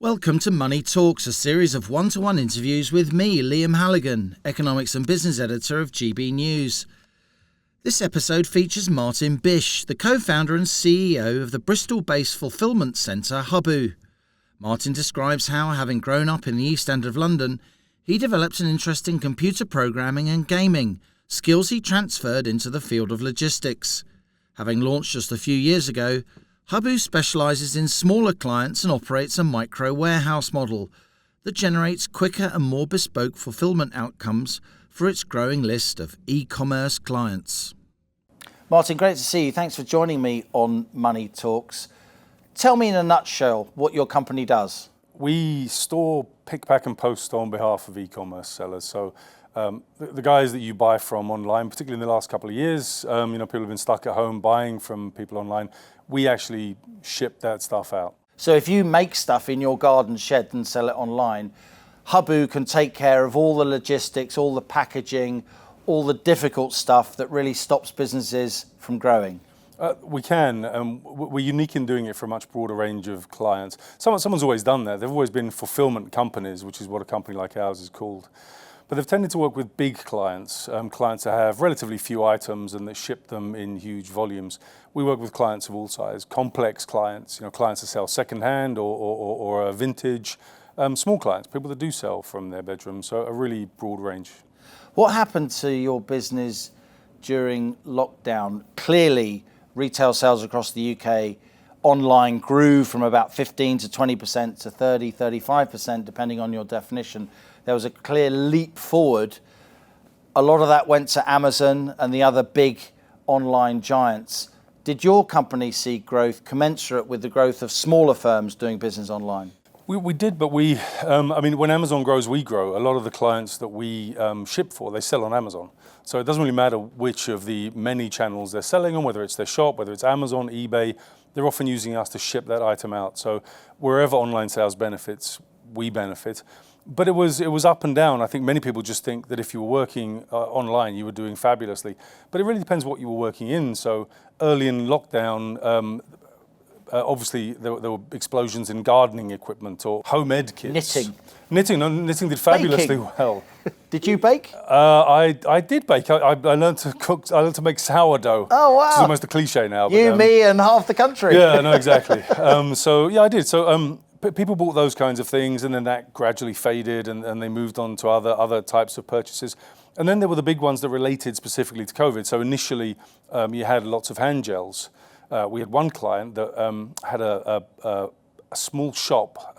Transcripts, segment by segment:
Welcome to Money Talks, a series of one-to-one interviews with me, Liam Halligan, Economics and Business Editor of GBNews. This episode features Martin Bysh, the co-founder and CEO of the Bristol-based fulfilment centre Huboo. Martin describes how, having grown up in the East End of London, he developed an interest in computer programming and gaming, skills he transferred into the field of logistics. Having launched just a few years ago, Huboo specialises in smaller clients and operates a micro-warehouse model that generates quicker and more bespoke fulfilment outcomes for its growing list of e-commerce clients. Martin, great to see you. Thanks for joining me on Money Talks. Tell me in a nutshell what your company does. We store, pick, pack and post on behalf of e-commerce sellers. So the guys that you buy from online, particularly in the last couple of years, people have been stuck at home buying from people online. We actually ship that stuff out. So if you make stuff in your garden shed and sell it online, Huboo can take care of all the logistics, all the packaging, all the difficult stuff that really stops businesses from growing. We can. We're unique in doing it for a much broader range of clients. Someone's always done that. They've always been fulfillment companies, which is what a company like ours is called. But they've tended to work with big clients, clients that have relatively few items and that ship them in huge volumes. We work with clients of all sizes, complex clients, clients that sell secondhand or vintage, small clients, people that do sell from their bedroom, so a really broad range. What happened to your business during lockdown? Clearly, retail sales across the UK online grew from about 15 to 20% to 30, 35%, depending on your definition. There was a clear leap forward. A lot of that went to Amazon and the other big online giants. Did your company see growth commensurate with the growth of smaller firms doing business online? We did, but when Amazon grows, we grow. A lot of the clients that we ship for, they sell on Amazon. So it doesn't really matter which of the many channels they're selling on, whether it's their shop, whether it's Amazon, eBay, they're often using us to ship that item out. So wherever online sales benefits, we benefit. But it was up and down. I think many people just think that if you were working online, you were doing fabulously. But it really depends what you were working in. So early in lockdown, obviously there were explosions in gardening equipment or home ed kits. Knitting did fabulously well. Did you bake? I did bake. I learned to cook. I learned to make sourdough. Oh wow! It's almost a cliche now. You, me, and half the country. Yeah, no, exactly. I did. So people bought those kinds of things, and then that gradually faded, and they moved on to other types of purchases. And then there were the big ones that related specifically to COVID. So initially, you had lots of hand gels. We had one client that had a small shop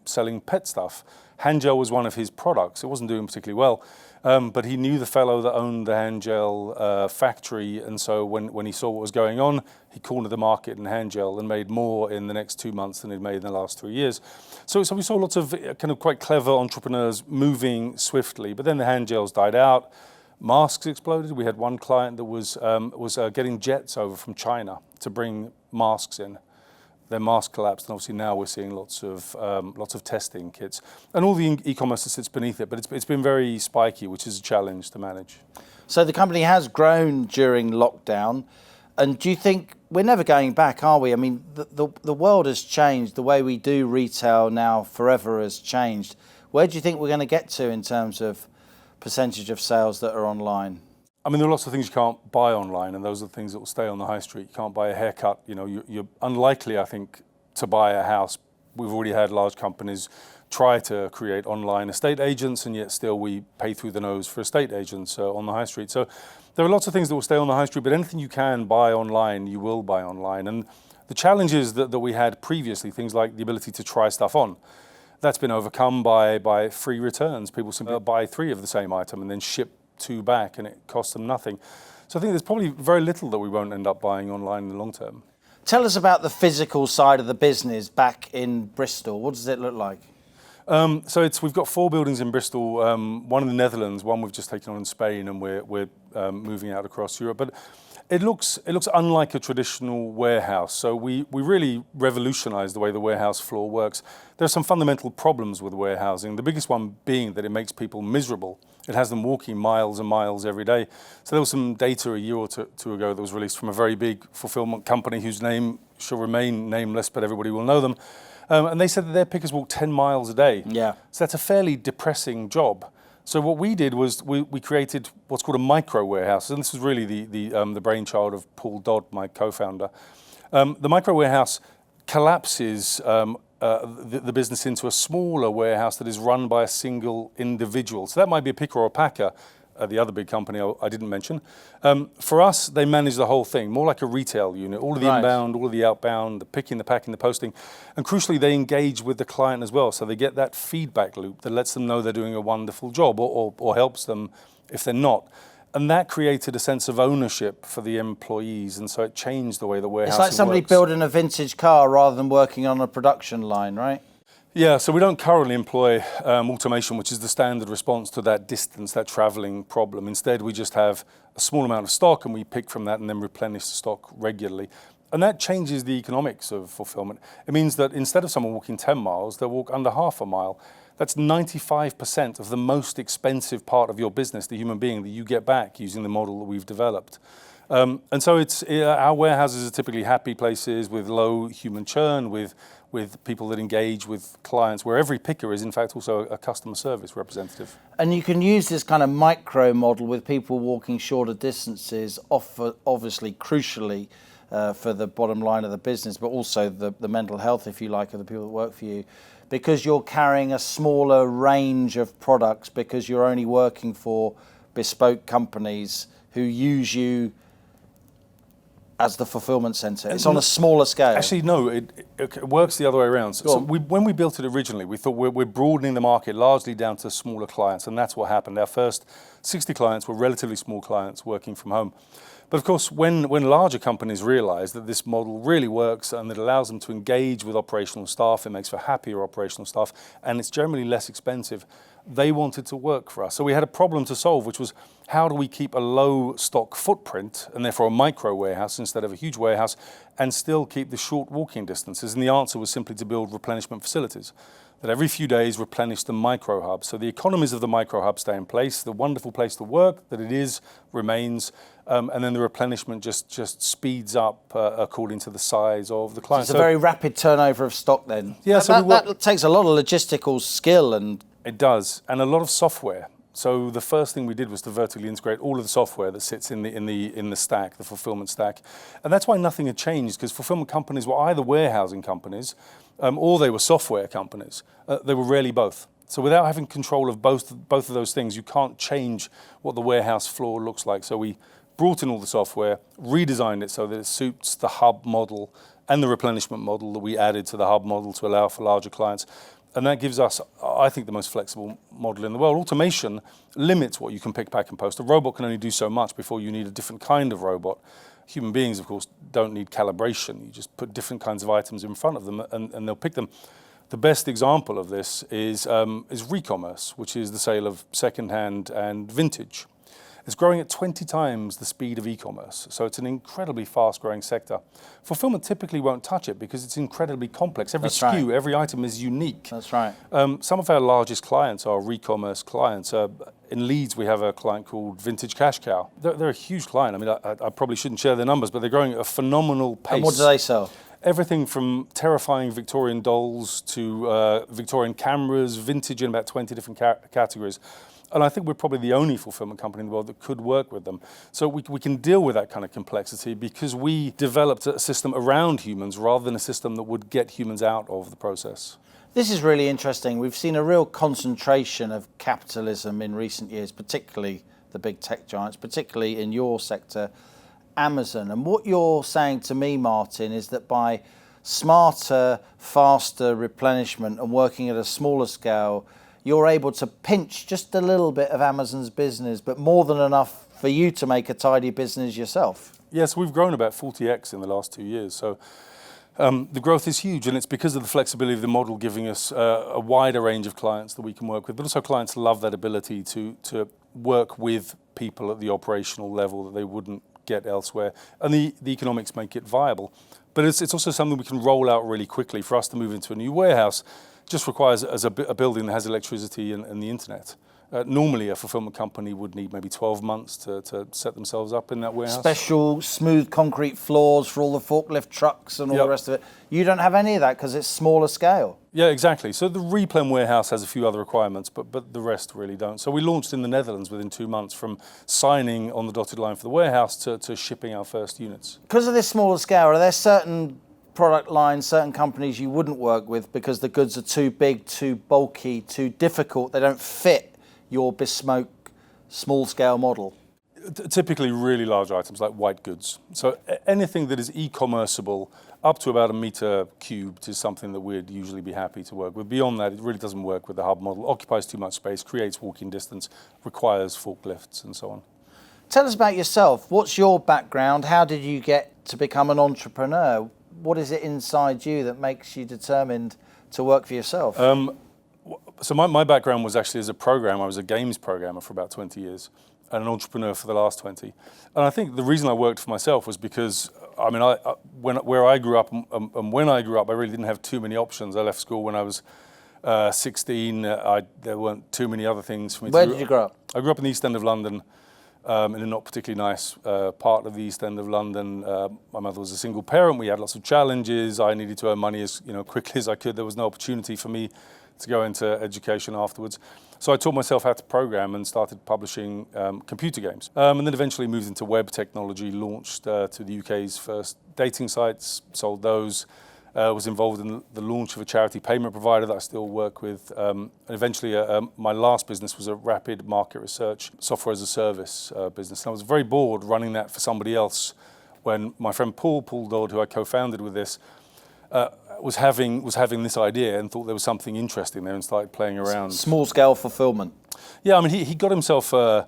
selling pet stuff. Hand gel was one of his products. It wasn't doing particularly well, but he knew the fellow that owned the hand gel factory, and so when he saw what was going on, he cornered the market in hand gel and made more in the next 2 months than he'd made in the last 3 years. So we saw lots of kind of quite clever entrepreneurs moving swiftly, but then the hand gels died out. Masks exploded. We had one client that was getting jets over from China to bring masks in. Their mask collapsed, and obviously now we're seeing lots of testing kits and all the e-commerce that sits beneath it. But it's been very spiky, which is a challenge to manage. So the company has grown during lockdown, and do you think we're never going back, are we? I mean, the world has changed. The way we do retail now forever has changed. Where do you think we're going to get to in terms of percentage of sales that are online? I mean, there are lots of things you can't buy online, and those are the things that will stay on the high street. You can't buy a haircut. You're unlikely, I think, to buy a house. We've already had large companies try to create online estate agents, and yet still we pay through the nose for estate agents on the high street. So there are lots of things that will stay on the high street, but anything you can buy online, you will buy online. And the challenges that we had previously, things like the ability to try stuff on, that's been overcome by free returns. People simply buy 3 of the same item and then ship 2 back, and it costs them nothing. So I think there's probably very little that we won't end up buying online in the long term. Tell us about the physical side of the business back in Bristol. What does it look like? We've got 4 buildings in Bristol, one in the Netherlands, one we've just taken on in Spain, and we're moving out across Europe. But it looks unlike a traditional warehouse. So we really revolutionized the way the warehouse floor works. There are some fundamental problems with warehousing. The biggest one being that it makes people miserable. It has them walking miles and miles every day. So there was some data a year or two ago that was released from a very big fulfillment company whose name shall remain nameless, but everybody will know them. And they said that their pickers walk 10 miles a day. Yeah. So that's a fairly depressing job. So what we did was we created what's called a micro warehouse, and this was really the brainchild of Paul Dodd, my co-founder. The micro warehouse collapses the business into a smaller warehouse that is run by a single individual. So that might be a picker or a packer, the other big company I didn't mention. For us, they manage the whole thing, more like a retail unit, all of the inbound, all of the outbound, the picking, the packing, the posting. And crucially, they engage with the client as well. So they get that feedback loop that lets them know they're doing a wonderful job or helps them if they're not. And that created a sense of ownership for the employees. And so it changed the way the warehouse works. It's like somebody building a vintage car rather than working on a production line, right? Yeah, so we don't currently employ automation, which is the standard response to that distance, that traveling problem. Instead, we just have a small amount of stock and we pick from that and then replenish the stock regularly. And that changes the economics of fulfillment. It means that instead of someone walking 10 miles, they'll walk under half a mile. That's 95% of the most expensive part of your business, the human being, that you get back using the model that we've developed. And so our warehouses are typically happy places with low human churn, with people that engage with clients, where every picker is in fact also a customer service representative. And you can use this kind of micro model with people walking shorter distances, obviously crucially for the bottom line of the business, but also the mental health, if you like, of the people that work for you, because you're carrying a smaller range of products, because you're only working for bespoke companies who use you as the fulfillment center. It's on a smaller scale. Actually, no, it works the other way around. So when we built it originally, we thought we're broadening the market largely down to smaller clients, and that's what happened. Our first 60 clients were relatively small clients working from home. But of course, when larger companies realize that this model really works and it allows them to engage with operational staff, it makes for happier operational staff, and it's generally less expensive, they wanted to work for us. So we had a problem to solve, which was how do we keep a low stock footprint, and therefore a micro warehouse instead of a huge warehouse, and still keep the short walking distances? And the answer was simply to build replenishment facilities that every few days replenish the micro hub. So the economies of the micro hub stay in place, the wonderful place to work that it is remains, and then the replenishment just speeds up according to the size of the client. It's a very rapid turnover of stock then. Yeah, that takes a lot of logistical skill and... It does, and a lot of software. So the first thing we did was to vertically integrate all of the software that sits in the stack, the fulfillment stack. And that's why nothing had changed, because fulfillment companies were either warehousing companies or they were software companies. They were rarely both. So without having control of both of those things, you can't change what the warehouse floor looks like. So we brought in all the software, redesigned it so that it suits the hub model and the replenishment model that we added to the hub model to allow for larger clients. And that gives us, I think, the most flexible model in the world. Automation limits what you can pick, pack, and post. A robot can only do so much before you need a different kind of robot. Human beings, of course, don't need calibration. You just put different kinds of items in front of them and they'll pick them. The best example of this is re-commerce, which is the sale of secondhand and vintage. It's growing at 20 times the speed of e-commerce, so it's an incredibly fast-growing sector. Fulfillment typically won't touch it because it's incredibly complex. Every SKU, every item is unique. That's right. Some of our largest clients are re-commerce clients. In Leeds, we have a client called Vintage Cash Cow. They're a huge client. I mean, I probably shouldn't share their numbers, but they're growing at a phenomenal pace. And what do they sell? Everything from terrifying Victorian dolls to Victorian cameras, vintage in about 20 different categories. And I think we're probably the only fulfillment company in the world that could work with them. So we can deal with that kind of complexity because we developed a system around humans rather than a system that would get humans out of the process. This is really interesting. We've seen a real concentration of capitalism in recent years, particularly the big tech giants, particularly in your sector, Amazon. And what you're saying to me, Martin, is that by smarter, faster replenishment and working at a smaller scale, you're able to pinch just a little bit of Amazon's business, but more than enough for you to make a tidy business yourself. Yes, we've grown about 40x in the last 2 years. So the growth is huge, and it's because of the flexibility of the model giving us a wider range of clients that we can work with. But also clients love that ability to work with people at the operational level that they wouldn't get elsewhere. And the economics make it viable. But it's also something we can roll out really quickly. For us to move into a new warehouse just requires a building that has electricity and the internet. Normally, a fulfillment company would need maybe 12 months to set themselves up in that warehouse. Special smooth concrete floors for all the forklift trucks and all the rest of it. You don't have any of that because it's smaller scale. Yeah, exactly. So the Replen warehouse has a few other requirements, but the rest really don't. So we launched in the Netherlands within 2 months from signing on the dotted line for the warehouse to shipping our first units. Because of this smaller scale, are there certain product lines, certain companies you wouldn't work with because the goods are too big, too bulky, too difficult, they don't fit your bespoke small-scale model? Typically really large items like white goods. So anything that is e-commerceable up to about 1 meter cubed is something that we'd usually be happy to work with. Beyond that, it really doesn't work with the hub model. Occupies too much space, creates walking distance, requires forklifts and so on. Tell us about yourself. What's your background? How did you get to become an entrepreneur? What is it inside you that makes you determined to work for yourself? So my background was actually as a programmer. I was a games programmer for about 20 years and an entrepreneur for the last 20. And I think the reason I worked for myself was because, I mean, where I grew up and when I grew up, I really didn't have too many options. I left school when I was 16. There weren't too many other things for me to do. Where did you grow up? I grew up in the East End of London, in a not particularly nice part of the East End of London. My mother was a single parent. We had lots of challenges. I needed to earn money as quickly as I could. There was no opportunity for me to go into education afterwards. So I taught myself how to program and started publishing computer games. And then eventually moved into web technology, launched to the UK's first dating sites, sold those, was involved in the launch of a charity payment provider that I still work with. And eventually my last business was a rapid market research software as a service business. And I was very bored running that for somebody else when my friend Paul Dodd, who I co-founded with this, was having this idea and thought there was something interesting there and started playing around. Small scale fulfillment. Yeah, I mean, he got himself a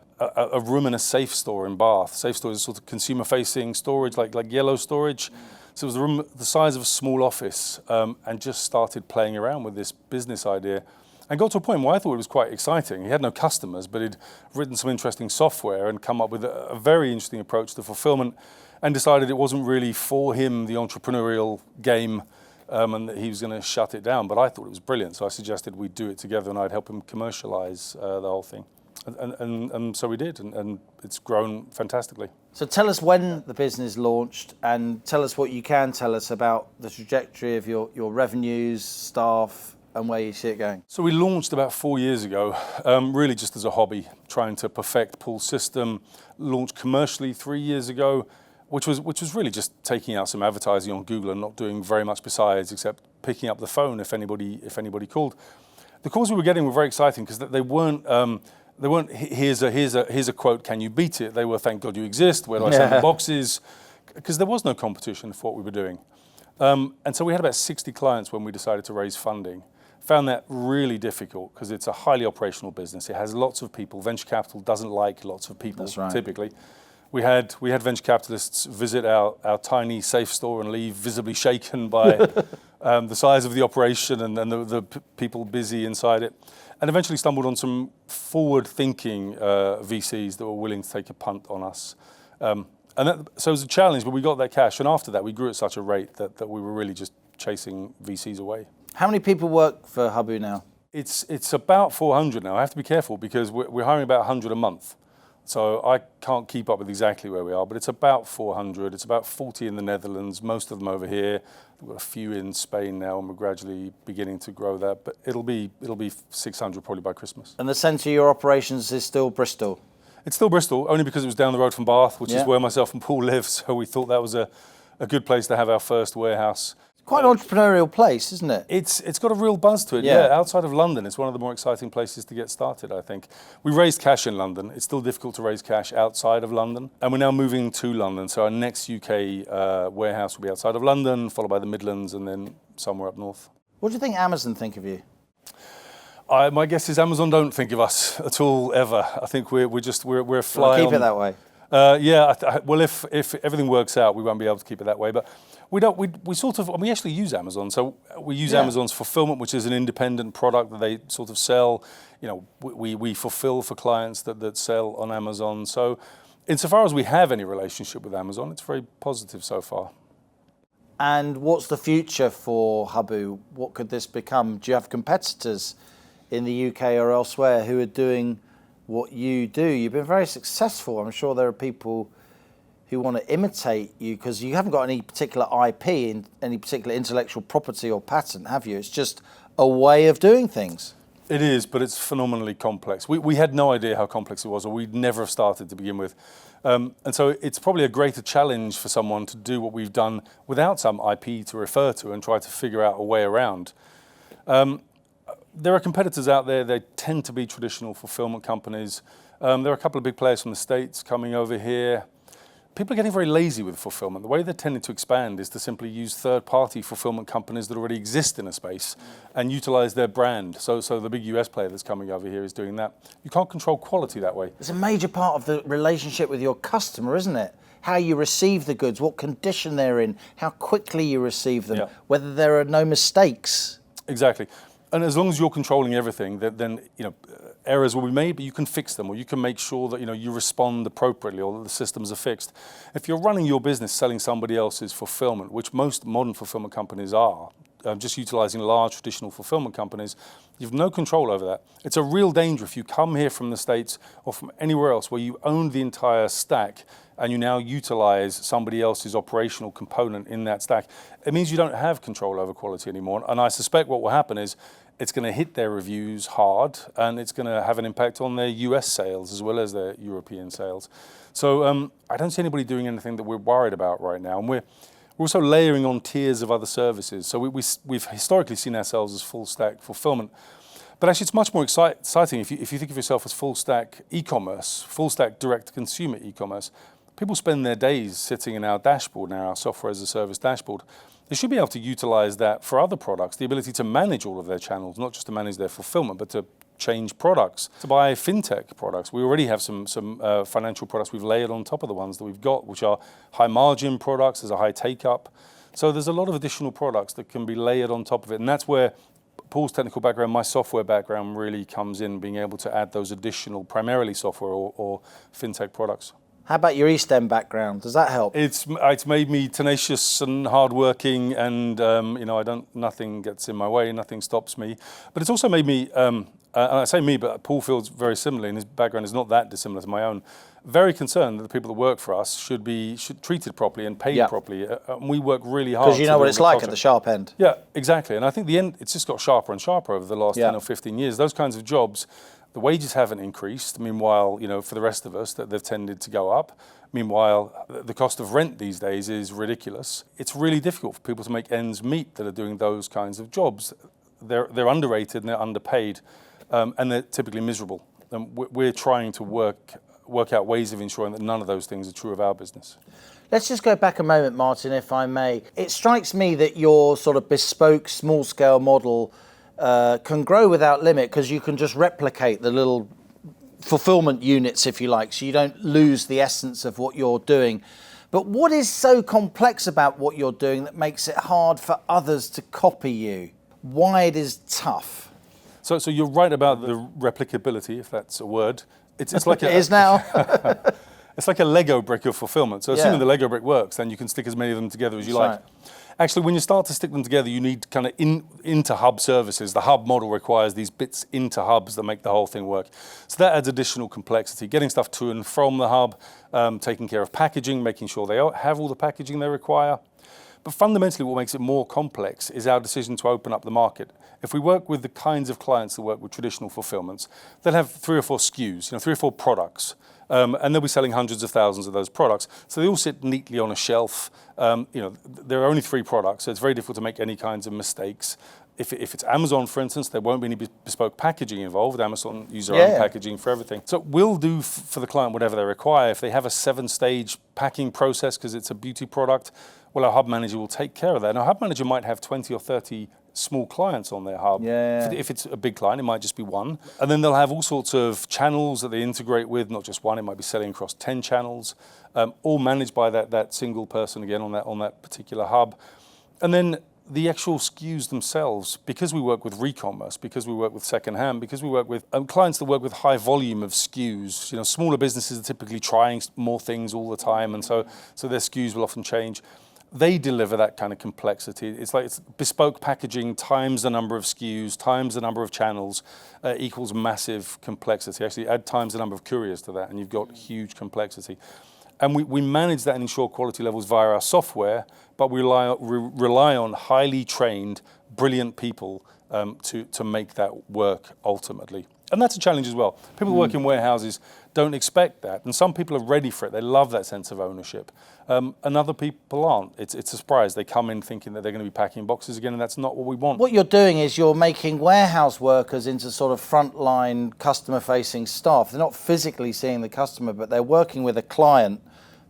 room in a Safe store in Bath. Safe store is a sort of consumer-facing storage, like yellow storage. So it was a room the size of a small office, and just started playing around with this business idea. And got to a point where I thought it was quite exciting. He had no customers, but he'd written some interesting software and come up with a very interesting approach to fulfillment, and decided it wasn't really for him, the entrepreneurial game, and that he was going to shut it down. But I thought it was brilliant, so I suggested we do it together and I'd help him commercialize the whole thing. And so we did, and it's grown fantastically. So tell us when the business launched and tell us what you can tell us about the trajectory of your revenues, staff, and where you see it going. So we launched about 4 years ago, really just as a hobby, trying to perfect Paul's system. Launched commercially 3 years ago, which was really just taking out some advertising on Google and not doing very much besides, except picking up the phone if anybody called. The calls we were getting were very exciting because they weren't here's a quote, can you beat it? They were, thank God you exist, where do I send the boxes? Because there was no competition for what we were doing. And so we had about 60 clients when we decided to raise funding. Found that really difficult because it's a highly operational business. It has lots of people. Venture capital doesn't like lots of people. That's right. Typically. We had venture capitalists visit our tiny Safe store and leave visibly shaken by the size of the operation and the people busy inside it, and eventually stumbled on some forward-thinking VCs that were willing to take a punt on us. So it was a challenge, but we got that cash, and after that we grew at such a rate that we were really just chasing VCs away. How many people work for Huboo now? It's about 400 now. I have to be careful because we're hiring about 100 a month. So I can't keep up with exactly where we are, but it's about 400. It's about 40 in the Netherlands, most of them over here. We've got a few in Spain now, and we're gradually beginning to grow that. But it'll be 600 probably by Christmas. And the centre of your operations is still Bristol? It's still Bristol, only because it was down the road from Bath, which is where myself and Paul live. So we thought that was a good place to have our first warehouse. Quite an entrepreneurial place, isn't it? It's got a real buzz to it. Yeah, outside of London, it's one of the more exciting places to get started, I think. We raised cash in London. It's still difficult to raise cash outside of London. And we're now moving to London. So our next UK warehouse will be outside of London, followed by the Midlands, and then somewhere up north. What do you think Amazon think of you? My guess is Amazon don't think of us at all, ever. I think we're flying. Keep it that way. Well, if everything works out, we won't be able to keep it that way. But we actually use Amazon. So we use Amazon's fulfillment, which is an independent product that they sort of sell. We fulfill for clients that sell on Amazon. So insofar as we have any relationship with Amazon, it's very positive so far. And what's the future for Huboo? What could this become? Do you have competitors in the UK or elsewhere who are doing what you do. You've been very successful. I'm sure there are people who want to imitate you because you haven't got any particular IP in any particular intellectual property or patent, have you? It's just a way of doing things. It is, but it's phenomenally complex. We had no idea how complex it was, or we'd never have started to begin with. And so it's probably a greater challenge for someone to do what we've done without some IP to refer to and try to figure out a way around. There are competitors out there. They tend to be traditional fulfillment companies. There are a couple of big players from the States coming over here. People are getting very lazy with fulfillment. The way they're tending to expand is to simply use third-party fulfillment companies that already exist in a space and utilize their brand. So the big US player that's coming over here is doing that. You can't control quality that way. It's a major part of the relationship with your customer, isn't it? How you receive the goods, what condition they're in, how quickly you receive them, whether there are no mistakes. Exactly. And as long as you're controlling everything, then errors will be made, but you can fix them, or you can make sure that you respond appropriately, or that the systems are fixed. If you're running your business selling somebody else's fulfillment, which most modern fulfillment companies are, just utilizing large traditional fulfillment companies, you've no control over that. It's a real danger if you come here from the States or from anywhere else where you own the entire stack and you now utilize somebody else's operational component in that stack. It means you don't have control over quality anymore. And I suspect what will happen is it's going to hit their reviews hard, and it's going to have an impact on their US sales as well as their European sales. So I don't see anybody doing anything that we're worried about right now. And we're also layering on tiers of other services. So we've historically seen ourselves as full stack fulfillment. But actually, it's much more exciting if you think of yourself as full stack e-commerce, full stack direct-to-consumer e-commerce. People spend their days sitting in our dashboard, now our software as a service dashboard. They should be able to utilize that for other products, the ability to manage all of their channels, not just to manage their fulfillment, but to change products, to buy fintech products. We already have some financial products we've layered on top of the ones that we've got, which are high margin products. There's a high take up. So there's a lot of additional products that can be layered on top of it. And that's where Paul's technical background, my software background really comes in, being able to add those additional, primarily software or fintech products. How about your East End background? Does that help? It's made me tenacious and hardworking, and nothing gets in my way, nothing stops me. But it's also made me, and I say me, but Paul feels very similarly, and his background is not that dissimilar to my own. Very concerned that the people that work for us should be treated properly and paid properly. And we work really hard. Because you know what it's like at the sharp end. Yeah, exactly. And I think it's just got sharper and sharper over the last 10 or 15 years. Those kinds of jobs, the wages haven't increased. Meanwhile, for the rest of us, that they've tended to go up. Meanwhile, the cost of rent these days is ridiculous. It's really difficult for people to make ends meet that are doing those kinds of jobs. They're underrated and they're underpaid, and they're typically miserable. And we're trying to work out ways of ensuring that none of those things are true of our business. Let's just go back a moment, Martin, if I may. It strikes me that your sort of bespoke, small-scale model can grow without limit because you can just replicate the little fulfillment units, if you like, so you don't lose the essence of what you're doing. But what is so complex about what you're doing that makes it hard for others to copy you? Why it is tough? So you're right about the replicability, if that's a word. It's like it is now. It's like a Lego brick of fulfillment. So assuming the Lego brick works, then you can stick as many of them together as you like. Right. Actually, when you start to stick them together, you need kind of inter-hub services. The hub model requires these bits into hubs that make the whole thing work. So that adds additional complexity, getting stuff to and from the hub, taking care of packaging, making sure they have all the packaging they require. But fundamentally, what makes it more complex is our decision to open up the market. If we work with the kinds of clients that work with traditional fulfillments, they'll have 3 or 4 SKUs, 3 or 4 products. And they'll be selling hundreds of thousands of those products. So they all sit neatly on a shelf. There are only 3 products, so it's very difficult to make any kinds of mistakes. If it's Amazon, for instance, there won't be any bespoke packaging involved. Amazon use their own packaging for everything. So we'll do for the client whatever they require. If they have a 7-stage packing process because it's a beauty product, well, our hub manager will take care of that. Now, our hub manager might have 20 or 30 small clients on their hub. If it's a big client, it might just be 1. And then they'll have all sorts of channels that they integrate with, not just 1, it might be selling across 10 channels, all managed by that single person again on that particular hub. And then the actual SKUs themselves, because we work with re-commerce, because we work with secondhand, because we work with clients that work with high volume of SKUs, smaller businesses are typically trying more things all the time, and so their SKUs will often change. they deliver that kind of complexity. It's bespoke packaging times the number of SKUs, times the number of channels, equals massive complexity. Actually, add times the number of couriers to that, and you've got huge complexity. And we manage that and ensure quality levels via our software, but we rely on highly trained, brilliant people to make that work ultimately. And that's a challenge as well. People who work in warehouses don't expect that, and some people are ready for it. They love that sense of ownership, and other people aren't. It's a surprise. They come in thinking that they're going to be packing boxes again, and that's not what we want. What you're doing is you're making warehouse workers into sort of frontline customer-facing staff. They're not physically seeing the customer, but they're working with a client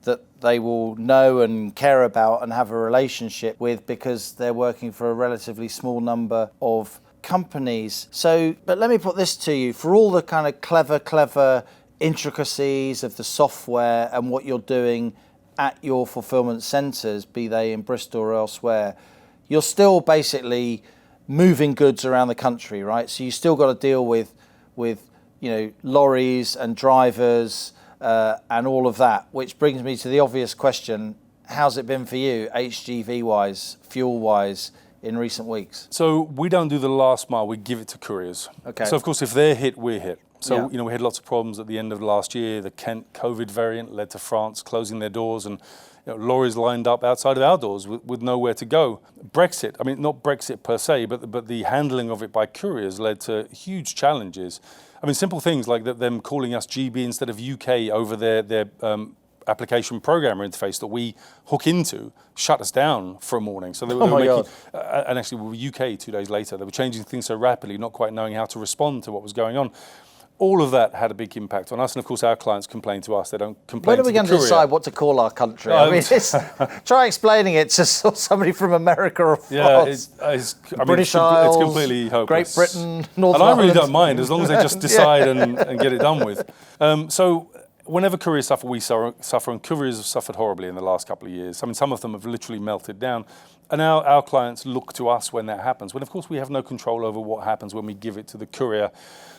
that they will know and care about and have a relationship with because they're working for a relatively small number of companies. So, but let me put this to you. For all the kind of clever intricacies of the software and what you're doing at your fulfillment centres, be they in Bristol or elsewhere, you're still basically moving goods around the country, right? So you still got to deal with lorries and drivers and all of that, which brings me to the obvious question: how's it been for you, HGV-wise, fuel-wise, in recent weeks? So we don't do the last mile, we give it to couriers. Okay. So of course, if they're hit, we're hit. So, Yeah. we had lots of problems at the end of last year. The Kent COVID variant led to France closing their doors, and lorries lined up outside of our doors with nowhere to go. Brexit, I mean, not Brexit per se, but the handling of it by couriers led to huge challenges. I mean, simple things like them calling us GB instead of UK over their application programmer interface that we hook into shut us down for a morning. So they were making, and actually we were UK 2 days later. They were changing things so rapidly, not quite knowing how to respond to what was going on. All of that had a big impact on us, and of course our clients complain to us. They don't complain to the courier. When are we going to decide what to call our country? I mean, try explaining it to somebody from America or France. British Isles, it's completely hopeless. Great Britain, Northern Ireland. And I really Ireland. don't mind, as long as they just decide and get it done with. So whenever couriers suffer, we suffer, and couriers have suffered horribly in the last couple of years. I mean, some of them have literally melted down. And our clients look to us when that happens, when of course we have no control over what happens when we give it to the courier.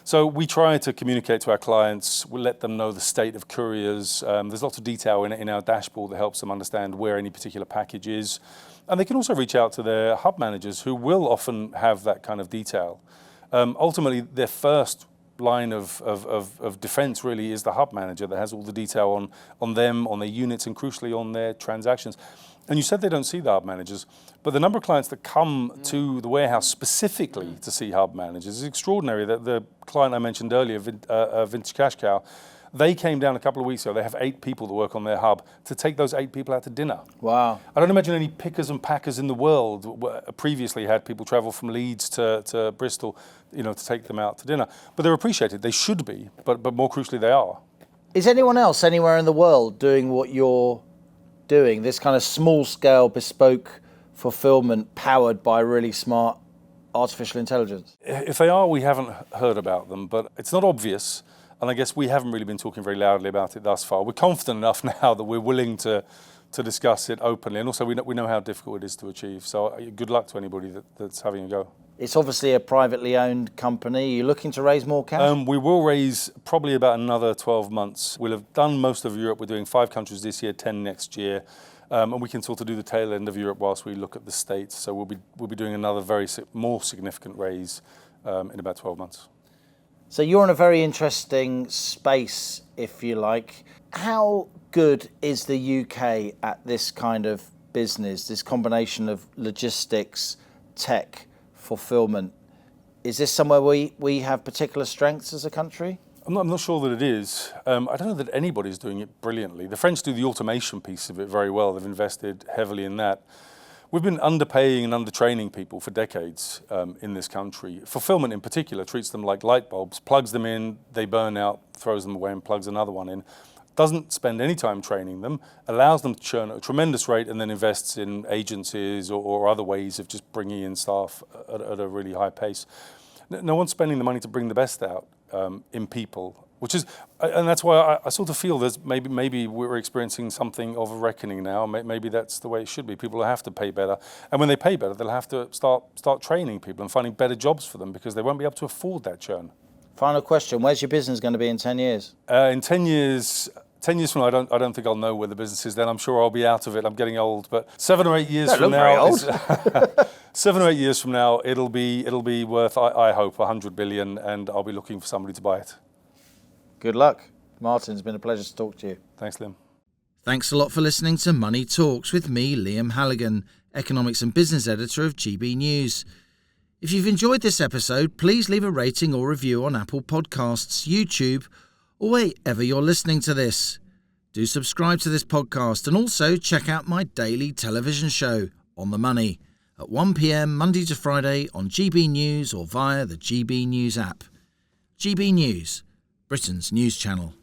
So we try to communicate to our clients, we let them know the state of couriers. There's lots of detail in our dashboard that helps them understand where any particular package is. And they can also reach out to their hub managers, who will often have that kind of detail. Ultimately, their first line of defense really is the hub manager that has all the detail on them, on their units, and crucially on their transactions. And you said they don't see the hub managers, but the number of clients that come to the warehouse specifically to see hub managers is extraordinary. The client I mentioned earlier, Vintage Cash Cow, they came down a couple of weeks ago. They have 8 people that work on their hub to take those 8 people out to dinner. Wow. I don't imagine any pickers and packers in the world previously had people travel from Leeds to Bristol, to take them out to dinner. But they're appreciated. They should be, but more crucially, they are. Is anyone else anywhere in the world doing what you're doing, this kind of small-scale bespoke fulfillment powered by really smart artificial intelligence? If they are, we haven't heard about them, but it's not obvious. And I guess we haven't really been talking very loudly about it thus far. We're confident enough now that we're willing to discuss it openly. And also we know how difficult it is to achieve. So good luck to anybody that's having a go. It's obviously a privately owned company. Are you looking to raise more cash? We will raise probably about another 12 months. We'll have done most of Europe. We're doing 5 countries this year, 10 next year. And we can sort of do the tail end of Europe whilst we look at the States. So we'll be doing another more significant raise in about 12 months. So you're in a very interesting space, if you like. How good is the UK at this kind of business, this combination of logistics, tech, fulfillment? Is this somewhere we have particular strengths as a country? I'm not sure that it is. I don't know that anybody's doing it brilliantly. The French do the automation piece of it very well. They've invested heavily in that. We've been underpaying and undertraining people for decades in this country. Fulfillment in particular treats them like light bulbs, plugs them in, they burn out, throws them away and plugs another one in. Doesn't spend any time training them, allows them to churn at a tremendous rate, and then invests in agencies or other ways of just bringing in staff at a really high pace. No one's spending the money to bring the best out in people, and that's why I sort of feel there's maybe we're experiencing something of a reckoning now. Maybe that's the way it should be. People will have to pay better, and when they pay better, they'll have to start training people and finding better jobs for them, because they won't be able to afford that churn. Final question: where's your business going to be in 10 years? In 10 years, 10 years from now, I don't think I'll know where the business is then. I'm sure I'll be out of it. I'm getting old. But 7 or 8 years from very now, old. 7 or 8 years from now, it'll be worth, I hope, 100 billion, and I'll be looking for somebody to buy it. Good luck. Martin, it's been a pleasure to talk to you. Thanks, Liam. Thanks a lot for listening to Money Talks with me, Liam Halligan, Economics and Business Editor of GB News. If you've enjoyed this episode, please leave a rating or review on Apple Podcasts, YouTube, or wherever you're listening to this. Do subscribe to this podcast and also check out my daily television show, On the Money, at 1 p.m. Monday to Friday on GB News or via the GB News app. GB News, Britain's news channel.